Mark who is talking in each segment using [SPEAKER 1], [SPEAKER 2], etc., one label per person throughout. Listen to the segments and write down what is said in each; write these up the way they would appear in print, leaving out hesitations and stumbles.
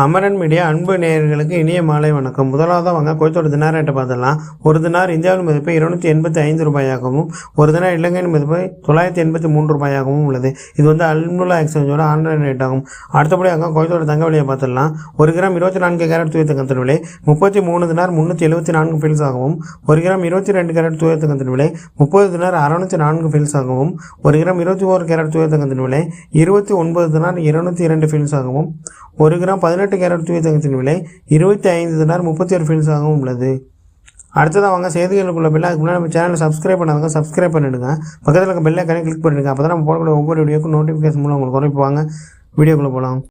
[SPEAKER 1] Amaran media அன்பு நேயர்களுக்கு இனிய மாலை வணக்கம். முதலாவதாக வாங்க குவைத்தோட தினார் ரேட்டை பார்த்துடலாம். ஒரு தினார் இந்தியாவின் மதிப்பு 285 ரூபாயாகவும், ஒரு தினார் இலங்கையின் மதிப்பு 983 ரூபாயாகவும் உள்ளது. இது அல்முல்லா எக்ஸ்சேஞ்சோட ஆன்லைன் ரேட் ஆகும். அடுத்தபடியாக குவைத்தோட தங்க விலையை பார்த்துடலாம். ஒரு கிராம் 24 கேரட் தூய தங்கத்தின் விலை 33 தினார் 374 ஃபில்ஸ் ஆகவும், ஒரு கிராம் 22 கேரட் தூய தங்கத்தின் விலை 30 தினார் 604 ஃபில்ஸ் ஆகவும், ஒரு கிராம் 21 கேரட் தூய தங்கத்தின் விலை 29 தினார் 202 ஃபில்ஸ் ஆகவும், ஒரு கிராம் 18 கேரட் தூய தங்கத்தின் விலை 25 தினார் 31 ஃபில்ஸாகவும் உள்ளது. அடுத்ததாக வாங்க செய்திகளுக்குள்ள பெல். அதுக்கு முன்னாடி நம்ம சேனலை சப்ஸ்கிரைப் பண்ணாதவங்க சப்ஸ்கிரைப் பண்ணிடுங்க. பக்கத்தில் இருக்க பெல் ஐக்கானை கிளிக் பண்ணிடுங்க. அப்போ தான் நம்ம போடக்கூடிய ஒவ்வொரு வீடியோக்கும் நோட்டிஃபிகேஷன் மூலம் உங்களுக்கு குறைப்பாங்க. வீடியோக்குள்ளே போகலாம்.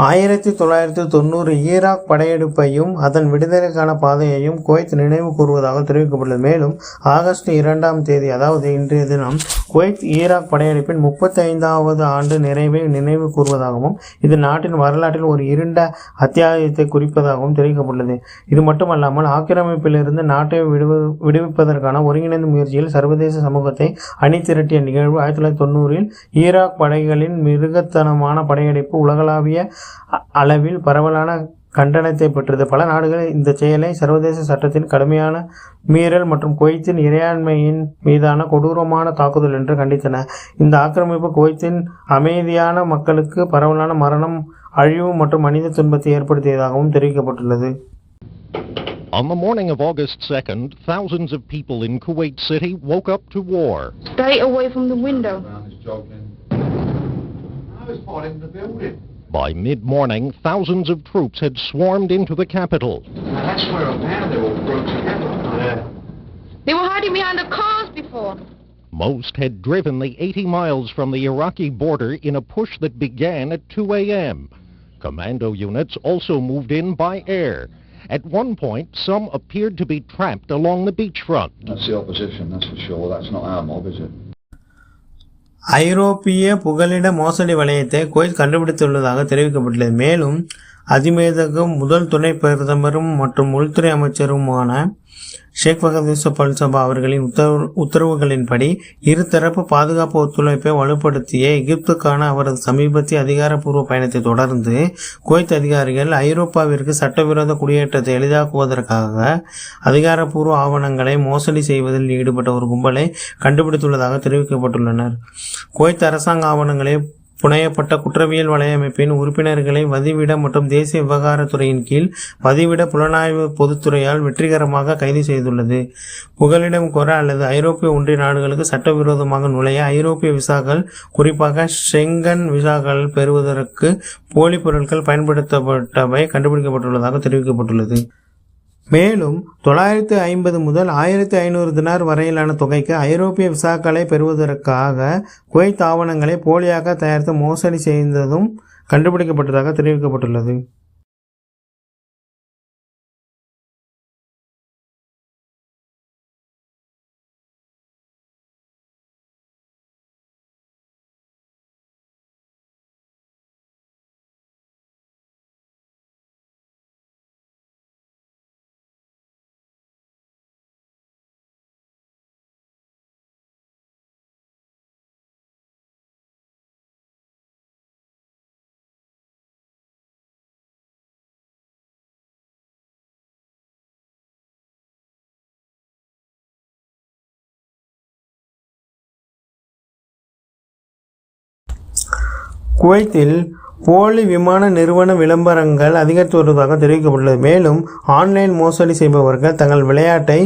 [SPEAKER 1] 1990 ஈராக் படையெடுப்பையும் அதன் விடுதலைக்கான பாதையையும் குவைத் நினைவு கூறுவதாக தெரிவிக்கப்பட்டுள்ளது. மேலும் ஆகஸ்ட் 2 அதாவது இன்றைய தினம் குவைத் ஈராக் படையெடுப்பின் 35வது ஆண்டு நிறைவை நினைவு கூறுவதாகவும், இது நாட்டின் வரலாற்றில் ஒரு இருண்ட அத்தியாயத்தை குறிப்பதாகவும் தெரிவிக்கப்பட்டுள்ளது. இது மட்டுமல்லாமல் ஆக்கிரமிப்பிலிருந்து நாட்டை விடுவிப்பதற்கான ஒருங்கிணைந்த முயற்சியில் சர்வதேச சமூகத்தை அணிதிரட்டிய நிகழ்வு 1990 ஈராக் படைகளின் மிருகத்தனமான படையெடுப்பு உலகளாவிய அளவில் பரவலான கண்டனத்தை பெற்றது. பல நாடுகள் இந்த செயலை சர்வதேச சட்டத்தின் கடுமையான மீறல் மற்றும் குவைத்தின் இறையாண்மையின் மீதான கொடூரமான தாக்குதல் என்று கண்டித்தன. இந்த ஆக்கிரமிப்பு குவைத்தின் அமைதியான மக்களுக்கு பரவலான மரணம், அழிவு மற்றும் மனித துன்பத்தை ஏற்படுத்தியதாகவும் தெரிவிக்கப்பட்டுள்ளது.
[SPEAKER 2] On the morning of August 2nd, thousands of people in Kuwait City woke up to war.
[SPEAKER 3] Stay away from the window.
[SPEAKER 4] I was part in the building.
[SPEAKER 2] By mid-morning, thousands of troops had swarmed into the capital.
[SPEAKER 4] That's where a man they all broke together. Yeah.
[SPEAKER 3] They were hiding behind the cars before.
[SPEAKER 2] Most had driven the 80 miles from the Iraqi border in a push that began at 2 a.m. Commando units also moved in by air. At one point, some appeared to be trapped along the beachfront.
[SPEAKER 4] That's the opposition, that's for sure. That's not our mob, is it?
[SPEAKER 1] ஐரோப்பிய புகலிட மோசடி வளையத்தை Kuwait கண்டுபிடித்துள்ளதாக தெரிவிக்கப்பட்டுள்ளது. மேலும் அதிமேதகும் முதல் துணை பிரதமரும் மற்றும் உள்துறை அமைச்சருமான ஷேக் ஃபகத் யூசுப் அல் சபா அவர்களின் உத்தரவுகளின்படி இருதரப்பு பாதுகாப்பு ஒத்துழைப்பை வலுப்படுத்திய எகிப்துக்கான அவரது சமீபத்திய அதிகாரப்பூர்வ பயணத்தை தொடர்ந்து குவைத் அதிகாரிகள் ஐரோப்பாவிற்கு சட்டவிரோத குடியேற்றத்தை எளிதாக்குவதற்காக அதிகாரப்பூர்வ ஆவணங்களை மோசடி செய்வதில் ஈடுபட்ட ஒரு கும்பலை கண்டுபிடித்துள்ளதாக தெரிவிக்கப்பட்டுள்ளனர். குவைத் அரசாங்க ஆவணங்களை புனையப்பட்ட குற்றவியல் வலையமைப்பின் உறுப்பினர்களை வதிவிட மற்றும் தேசிய விவகாரத்துறையின் கீழ் வதிவிட புலனாய்வு பொதுத்துறையால் வெற்றிகரமாக கைது செய்துள்ளது. புகலிடம் கோர அல்லது ஐரோப்பிய ஒன்றிய நாடுகளுக்கு சட்டவிரோதமாக நுழைய ஐரோப்பிய விசாக்கள், குறிப்பாக ஷெங்கன் விசாக்கள் பெறுவதற்கு போலி பொருட்கள் பயன்படுத்தப்பட்டவை கண்டுபிடிக்கப்பட்டுள்ளதாக தெரிவிக்கப்பட்டுள்ளது. மேலும் 950 முதல் 1500 தினார் வரையிலான தொகைக்கு ஐரோப்பிய விசாக்களை பெறுவதற்காக குவைத் ஆவணங்களை போலியாக தயாரித்து மோசடி செய்ததும் கண்டுபிடிக்கப்பட்டதாக தெரிவிக்கப்பட்டுள்ளது. குவைத்தில் போலி விமான நிறுவன விளம்பரங்கள் அதிகரித்து வருவதாக தெரிவிக்கப்பட்டுள்ளது. மேலும் ஆன்லைன் மோசடி செய்பவர்கள் தங்கள் விளையாட்டை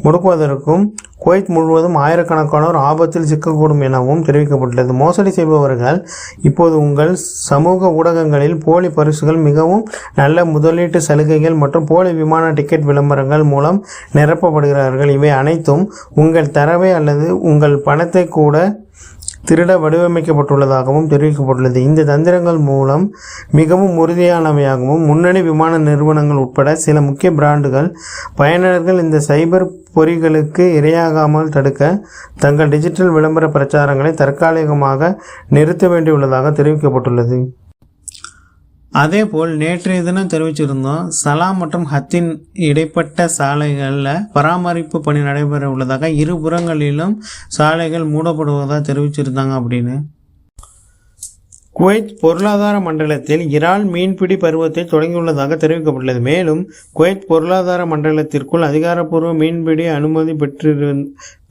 [SPEAKER 1] முடக்குவதற்கும் குவைத் முழுவதும் ஆயிரக்கணக்கானோர் ஆபத்தில் சிக்கக்கூடும் எனவும் தெரிவிக்கப்பட்டுள்ளது. மோசடி செய்பவர்கள் இப்போது உங்கள் சமூக ஊடகங்களில் போலி பரிசுகள், மிகவும் நல்ல முதலீட்டு சலுகைகள் மற்றும் போலி விமான டிக்கெட் விளம்பரங்கள் மூலம் நிரப்பப்படுகிறார்கள். இவை அனைத்தும் உங்கள் தரவை அல்லது உங்கள் பணத்தை கூட திருட வடிவமைக்கப்பட்டுள்ளதாகவும் தெரிவிக்கப்பட்டுள்ளது. இந்த தந்திரங்கள் மூலம் மிகவும் உறுதியானவையாகவும் முன்னணி விமான நிறுவனங்கள் உட்பட சில முக்கிய பிராண்டுகள் பயனர்கள் இந்த சைபர் பொறிகளுக்கு இரையாகாமல் தடுக்க தங்கள் டிஜிட்டல் விளம்பர பிரச்சாரங்களை தற்காலிகமாக நிறுத்த வேண்டியுள்ளதாக தெரிவிக்கப்பட்டுள்ளது. அதேபோல் நேற்றைய தினம் தெரிவிச்சிருந்தோம், சலாம் மற்றும் ஹத்தின் இடைப்பட்ட சாலைகளில் பராமரிப்பு பணி நடைபெற உள்ளதாக, இருபுறங்களிலும் சாலைகள் மூடப்படுவதாக தெரிவிச்சிருந்தாங்க அப்படின்னு. குவைத் பொருளாதார மண்டலத்தில் இறால் மீன்பிடி பருவத்தை தொடங்கியுள்ளதாக தெரிவிக்கப்பட்டுள்ளது. மேலும் குவைத் பொருளாதார மண்டலத்திற்குள் அதிகாரப்பூர்வ மீன்பிடி அனுமதி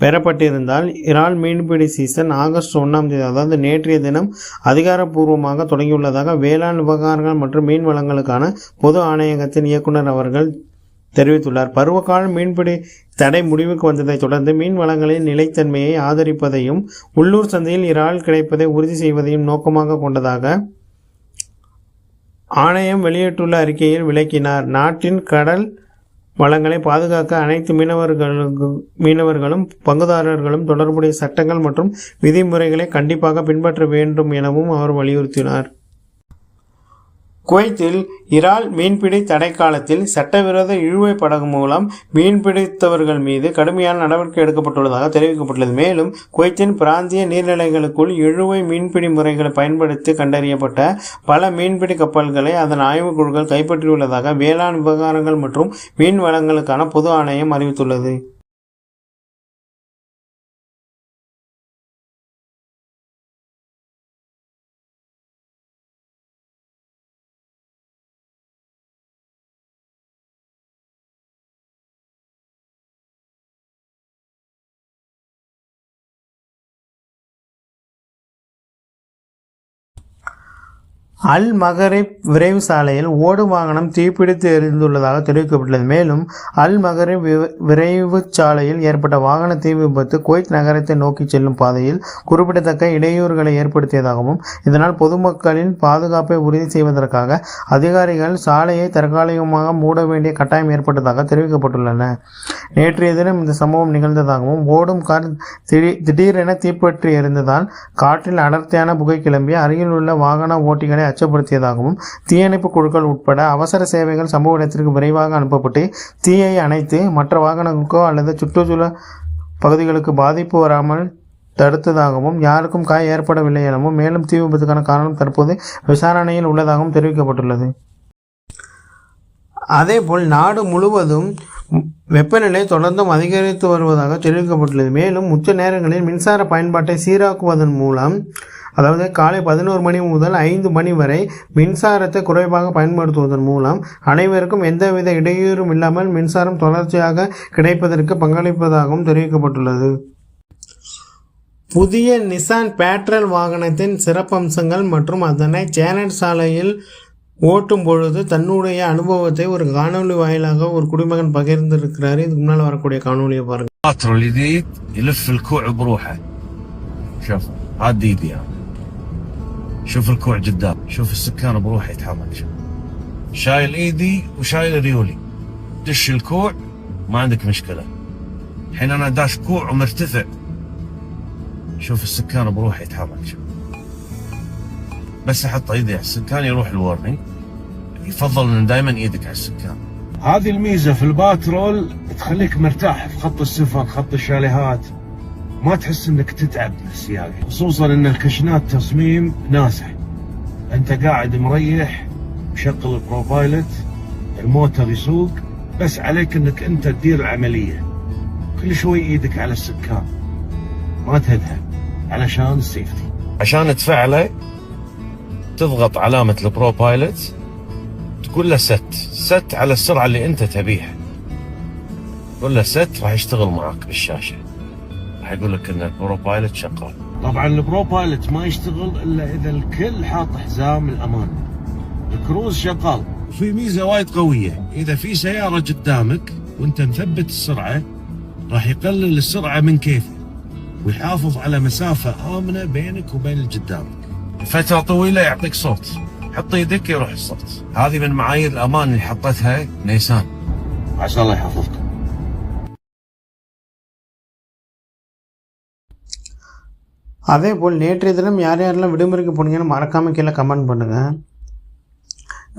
[SPEAKER 1] பெறப்பட்டிருந்தால் இறால் மீன்பிடி சீசன் ஆகஸ்ட் 1ஆம் தேதி, அதாவது நேற்றைய தினம் அதிகாரப்பூர்வமாக தொடங்கியுள்ளதாக வேளாண் விவகாரங்கள் மற்றும் மீன் வளங்களுக்கான பொது ஆணையகத்தின் இயக்குனர் அவர்கள் தெரிவித்துள்ளார். பருவகால மீன்பிடி தடை முடிவுக்கு வந்ததைத் தொடர்ந்து மீன் வளங்களின் நிலைத்தன்மையை ஆதரிப்பதையும் உள்ளூர் சந்தையில் இறால் கிடைப்பதை உறுதி செய்வதையும் நோக்கமாக கொண்டதாக ஆணையம் வெளியிட்டுள்ள அறிக்கையில் விளக்கினார். நாட்டின் கடல் வளங்களை பாதுகாக்க அனைத்து மீனவர்களும் பங்குதாரர்களும் தொடர்புடைய சட்டங்கள் மற்றும் விதிமுறைகளை கண்டிப்பாக பின்பற்ற வேண்டும் எனவும் அவர் வலியுறுத்தினார். குவைத்தில் இறால் மீன்பிடி தடை காலத்தில் சட்டவிரோத இழுவை படகு மூலம் மீன்பிடித்தவர்கள் மீது கடுமையான நடவடிக்கை எடுக்கப்பட்டுள்ளதாக தெரிவிக்கப்பட்டுள்ளது. மேலும் குவைத்தின் பிராந்திய நீர்நிலைகளுக்குள் இழுவை மீன்பிடி முறைகளை பயன்படுத்தி கண்டறியப்பட்ட பல மீன்பிடி கப்பல்களை அதன் ஆய்வுக்குழுக்கள் கைப்பற்றியுள்ளதாக வேளாண் விவகாரங்கள் மற்றும் மீன் வளங்களுக்கான பொது ஆணையம் அறிவித்துள்ளது. அல் மகரிப் விரைவு சாலையில் ஓடும் வாகனம் தீப்பிடித்து எரிந்துள்ளதாக தெரிவிக்கப்பட்டுள்ளது. மேலும் அல் மகரிப் விரைவு சாலையில் ஏற்பட்ட வாகன தீ விபத்து குவைத் நகரத்தை நோக்கி செல்லும் பாதையில் குறிப்பிடத்தக்க இடையூறுகளை ஏற்படுத்தியதாகவும் இதனால் பொதுமக்களின் பாதுகாப்பை உறுதி செய்வதற்காக அதிகாரிகள் சாலையை தற்காலிகமாக மூட வேண்டிய கட்டாயம் ஏற்பட்டதாக தெரிவிக்கப்பட்டுள்ளன. நேற்றைய தினம் இந்த சம்பவம் நிகழ்ந்ததாகவும் ஓடும் கார் திடீரென தீப்பற்றி எரிந்ததால் காற்றில் அடர்த்தியான புகை கிளம்பி அருகில் உள்ள வாகன ஓட்டிகளை அச்சப்படுத்தியதாகவும் தீயணைப்பு குழுக்கள் உட்பட அவசர சேவைகள் சம்பவ இடத்திற்கு விரைவாக அனுப்பப்பட்டு தீயை அணைத்து மற்ற வாகனங்களுக்கோ அல்லது சுற்றுச்சூழல் பகுதிகளுக்கு பாதிப்பு வராமல் தடுத்ததாகவும் யாருக்கும் காயம் ஏற்படவில்லை எனவும் மேலும் தீ விபத்துக்கான காரணம் தற்போது விசாரணையில் உள்ளதாகவும் தெரிவிக்கப்பட்டுள்ளது. அதேபோல் நாடு முழுவதும் வெப்பநிலை தொடர்ந்தும் அதிகரித்து வருவதாக தெரிவிக்கப்பட்டுள்ளது. மேலும் உச்ச நேரங்களில் மின்சார பயன்பாட்டை சீராக்குவதன் மூலம், அதாவது காலை 11 மணி முதல் 5 மணி வரை மின்சாரத்தை குறைவாக பயன்படுத்துவதன் மூலம் அனைவருக்கும் எந்தவித இடையூறும் இல்லாமல் மின்சாரம் தொடர்ச்சியாக கிடைப்பதற்கு பங்களிப்பதாகவும் தெரிவிக்கப்பட்டுள்ளது. புதிய நிசான் பேட்ரல் வாகனத்தின் சிறப்பம்சங்கள் மற்றும் அதனை சேனட் சாலையில் ஓட்டும் பொழுது தன்னுடைய அனுபவத்தை ஒரு காணொலி வாயிலாக ஒரு குடிமகன் பகிர்ந்திருக்கிறார். இதுக்கு முன்னால் வரக்கூடிய காணொலியை பாருங்க.
[SPEAKER 5] الباترول الجديد يلف الكوع بروحه. شوف هاد ايدي يعني. شوف الكوع قدام، شوف السكان بروحه يتحرك. شايل ايدي وشايل ريولي. دش الكوع ما عندك مشكلة. الحين انا داش كوع ومرتفع. شوف السكان بروحه يتحرك. شوف. بس احط ايدي على السكان يروح الورنينج. يفضل ان دائما ايدك على السكان. هذه الميزة في الباترول تخليك مرتاح في خط السفر، خط الشاليهات، ما تحس انك تتعب بالسياقة، خصوصا ان الكشنات تصميم ناسح. انت قاعد مريح مشغل البروبايلت، الموتر يسوق، بس عليك انك انت تدير العملية. كل شوي ايدك على السكان ما تهدها علشان السيفتي. عشان تفعله تضغط علامة البروبايلت، تقول له ست على السرعة اللي انت تبيها. تقول له ست راح يشتغل معك بالشاشة، راح يقول لك ان البروبايلت شغال. طبعا البروبايلت ما يشتغل الا اذا الكل حاط حزام الامان. الكروز شغال. في ميزة وايد قوية، اذا في سيارة قدامك وانت مثبت السرعة راح يقلل السرعة من كيفه ويحافظ على مسافة آمنة بينك وبين اللي قدامك. فترة طويلة يعطيك صوت، حط يدك يروح الصوت. هذه من معايير الأمان اللي حطتها نيسان. عسى الله يحفظكم.
[SPEAKER 1] அதேபோல் நேற்றைய தினம் யார் யாரெல்லாம் விடுமுறைக்கு போனீங்கன்னு மறக்காமல் கீழே கமெண்ட் பண்ணுங்கள்.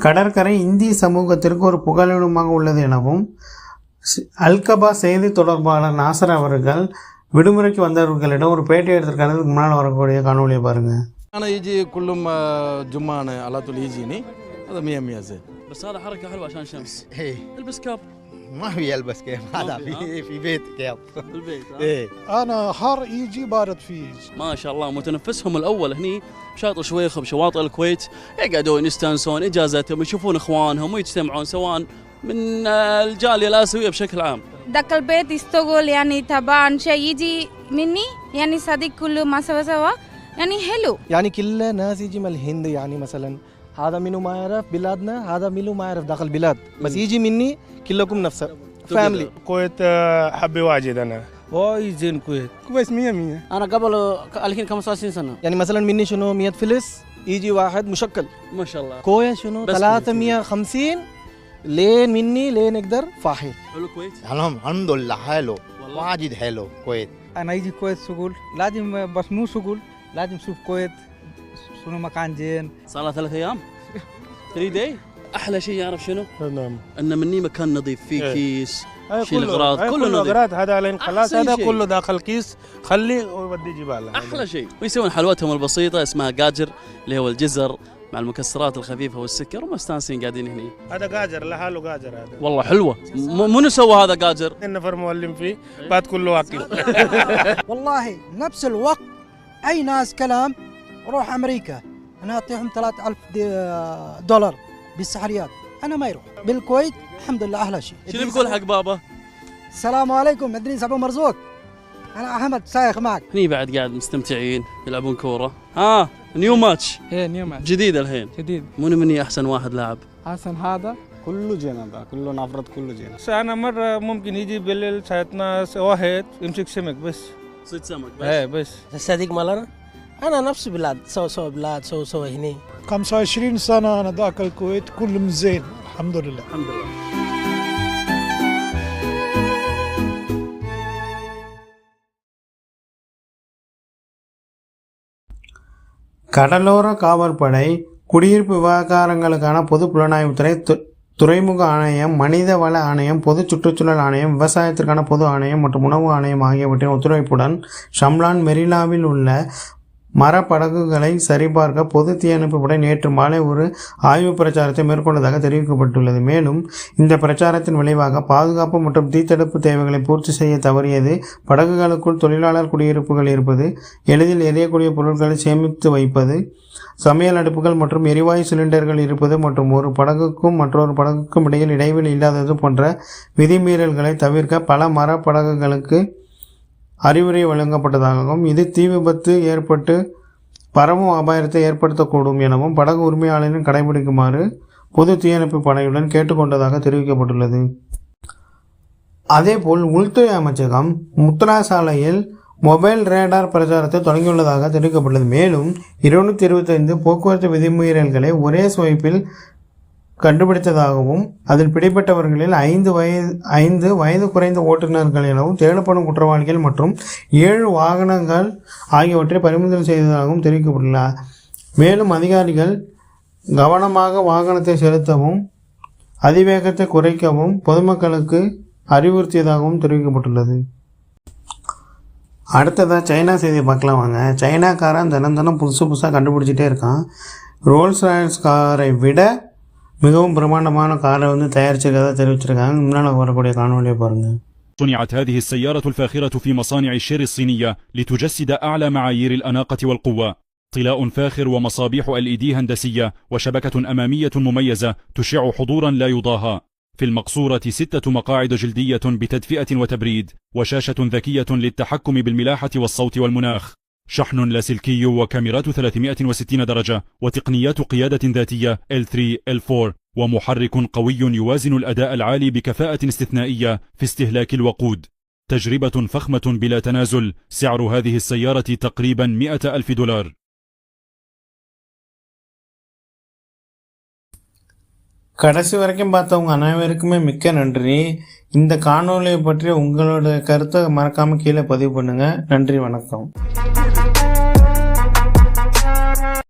[SPEAKER 1] கடற்கரை இந்திய சமூகத்திற்கு ஒரு புகலிடமாக உள்ளது எனவும் அல்கபா செய்தி தொடர்பாளர் நாசர் அவர்கள் விடுமுறைக்கு வந்தவர்களிடம் ஒரு பேட்டி எடுத்திருக்காரு. முன்னால் வரக்கூடிய காணொலியை பாருங்கள்.
[SPEAKER 6] أنا يجي كلهم جمانة على طول يجيني، هذا 100 زين.
[SPEAKER 7] بس هذا حركة حلوة عشان شمس. البس كاب.
[SPEAKER 6] ما في يلبس كيف هذا في بيت كيف
[SPEAKER 7] البيت
[SPEAKER 6] ايه
[SPEAKER 8] انا حار يجي بارد في يجي.
[SPEAKER 7] ما شاء الله متنفسهم الاول هني شاطئ شويخه بشواطئ الكويت يقعدون يستانسون اجازتهم يشوفون اخوانهم ويجتمعون سواء من الجاليه الاسيويه بشكل عام.
[SPEAKER 3] داك البيت يشتغل يعني طبعا شيء يجي مني يعني صديق كله ما سوا يعني حلو.
[SPEAKER 9] يعني كل الناس يجي من الهند يعني مثلا هذا منو ما يعرف بلادنا هذا منو ما يعرف داخل البلاد بس يجي مني كلكم نفس فاميلي.
[SPEAKER 8] الكويت حبي واجد انا وايد زين الكويت كويس 100%.
[SPEAKER 7] انا قبل الحين 25 سنه.
[SPEAKER 9] يعني مثلا مني شنو 100 فلس يجي واحد مشكل
[SPEAKER 7] ما شاء الله.
[SPEAKER 9] كويس شنو 350 لين مني لين يقدر فاحل.
[SPEAKER 7] حلو الكويت.
[SPEAKER 6] الحمد لله حلو واجد حلو الكويت.
[SPEAKER 8] انا يجي الكويت شغل لازم بس مو شغل لازم شوف الكويت شنو مكان زين.
[SPEAKER 7] صار له 3 ايام 3 داي. احلى شيء يعرف شنو؟
[SPEAKER 8] نعم
[SPEAKER 7] انه مني مكان نظيف فيه كيس شيل
[SPEAKER 8] كله
[SPEAKER 7] اغراض كله نظيف.
[SPEAKER 8] اغراض هذا لين خلاص
[SPEAKER 7] أحسن
[SPEAKER 8] هذا
[SPEAKER 7] شيء.
[SPEAKER 8] كله داخل كيس خليه ويودي جباله.
[SPEAKER 7] احلى شيء. ويسوون حلوتهم البسيطه اسمها قاجر اللي هو الجزر مع المكسرات الخفيفه والسكر ومستانسين قاعدين هنا.
[SPEAKER 8] هذا قاجر لحاله قاجر هذا
[SPEAKER 7] والله حلوه. منو سوى هذا قاجر؟
[SPEAKER 8] النفر مولم فيه بعد كله واكل.
[SPEAKER 10] والله نفس الوقت اي ناس كلام روح امريكا انا اعطيهم 3000 دولار بالسحريات انا ما يروح. بالكويت الحمد لله احلى شيء.
[SPEAKER 7] شنو بيقول حق بابا؟
[SPEAKER 10] السلام عليكم ادريس ابو مرزوق انا احمد سايق معك.
[SPEAKER 7] هني بعد قاعد مستمتعين يلعبون كوره. ها نيو ماتش.
[SPEAKER 8] ايه نيو ماتش
[SPEAKER 7] جديد الحين.
[SPEAKER 8] جديد.
[SPEAKER 7] منو مني احسن واحد لاعب؟
[SPEAKER 8] حسن هذا
[SPEAKER 9] كله جينا هذا كله نفرد كله جينا.
[SPEAKER 8] انا مره ممكن يجي بالليل ساعتنا واحد يمسك سمك بس.
[SPEAKER 7] صيد سمك بس.
[SPEAKER 8] ايه بس.
[SPEAKER 9] الصديق مالنا انا نفس بلاد سو بلاد سو هني
[SPEAKER 8] 25 سنه انا ذاك الكويت كله زين الحمد لله.
[SPEAKER 7] الحمد لله.
[SPEAKER 1] கடலோர காவற்படை, குடியிருப்பு விவகாரங்களுக்கான பொது புலனாய்வுத்துறை, துறைமுக ஆணையம், மனித வள ஆணையம், பொது சுற்றுச்சூழல் ஆணையம், விவசாயத்திற்கான பொது ஆணையம் மற்றும் உணவு ஆணையம் ஆகியவற்றின் ஒத்துழைப்புடன் ஷம்லான் மெரினாவில் உள்ள மரப்படகுகளை சரிபார்க்க பொது தீயணைப்பு படை நேற்று மாலை ஒரு ஆய்வு பிரச்சாரத்தை மேற்கொண்டதாக தெரிவிக்கப்பட்டுள்ளது. மேலும் இந்த பிரச்சாரத்தின் விளைவாக பாதுகாப்பு மற்றும் தீத்தடுப்பு தேவைகளை பூர்த்தி செய்ய தவறியது, படகுகளுக்குள் தொழிலாளர் குடியிருப்புகள் இருப்பது, எளிதில் எரியக்கூடிய பொருட்களை சேமித்து வைப்பது, சமையல் அடுப்புகள் மற்றும் எரிவாயு சிலிண்டர்கள் இருப்பது மற்றும் ஒரு படகுக்கும் மற்றொரு படகுக்கும் இடையில் இடைவெளி இல்லாதது போன்ற விதிமீறல்களை தவிர்க்க பல மரப்படகுகளுக்கு அறிவுரை வழங்கப்பட்டதாகவும், இது தீ விபத்து ஏற்பட்டு பரவும் அபாயத்தை ஏற்படுத்தக்கூடும் எனவும் படகு உரிமையாளரின் கடைபிடிக்குமாறு பொது தீயணைப்பு படையுடன் கேட்டுக்கொண்டதாக தெரிவிக்கப்பட்டுள்ளது. அதேபோல் உள்துறை அமைச்சகம் முத்ரா சாலையில் மொபைல் ரேடார் பிரச்சாரத்தை தொடங்கியுள்ளதாக தெரிவிக்கப்பட்டுள்ளது. மேலும் 225 போக்குவரத்து விதிமீறல்களை ஒரே ஸ்வைப்பில் கண்டுபிடித்ததாகவும், அதில் பிடிப்பட்டவர்களில் 5 வயது குறைந்த ஓட்டுநர்கள் எனவும் தேடப்படும் குற்றவாளிகள் மற்றும் 7 வாகனங்கள் ஆகியவற்றை பறிமுதல் செய்ததாகவும் தெரிவிக்கப்பட்டுள்ளது. மேலும் அதிகாரிகள் கவனமாக வாகனத்தை செலுத்தவும் அதிவேகத்தை குறைக்கவும் பொதுமக்களுக்கு அறிவுறுத்தியதாகவும் தெரிவிக்கப்பட்டுள்ளது. அடுத்ததாக சைனா செய்தி பார்க்கலாம் வாங்க. சைனாக்காரன் தினம் புதுசாக கண்டுபிடிச்சிட்டே இருக்கான். ரோல்ஸ் ராய்ஸ் காரை விட மிகவும் பிரம்மாண்டமான காரை தயாரிச்சிருக்கதா தெரிவிச்சிருக்காங்க. முன்னால் வரக்கூடிய காணொலியை பாருங்கள்.
[SPEAKER 11] صنعت هذه السيارة الفاخرة في مصانع الشير الصينية لتجسد أعلى معايير الأناقة والقوة. طلاء فاخر ومصابيح LED هندسية وشبكة أمامية مميزة تشع حضورا لا يضاهى. في المقصورة 6 مقاعد جلدية بتدفئة وتبريد، وشاشة ذكية للتحكم بالملاحة والصوت والمناخ، شحن لاسلكي وكاميرات 360 درجة، وتقنيات قيادة ذاتية L3 L4، ومحرك قوي يوازن الأداء العالي بكفاءة استثنائية في استهلاك الوقود. تجربة فخمة بلا تنازل. سعر هذه السيارة تقريبا $100,000.
[SPEAKER 1] கடைசி வரைக்கும் பார்த்தவங்க அனைவருக்குமே மிக்க நன்றி. இந்த காணொலியை பற்றி உங்களோட கருத்தை மறக்காமல் கீழே பதிவு பண்ணுங்கள். நன்றி, வணக்கம்.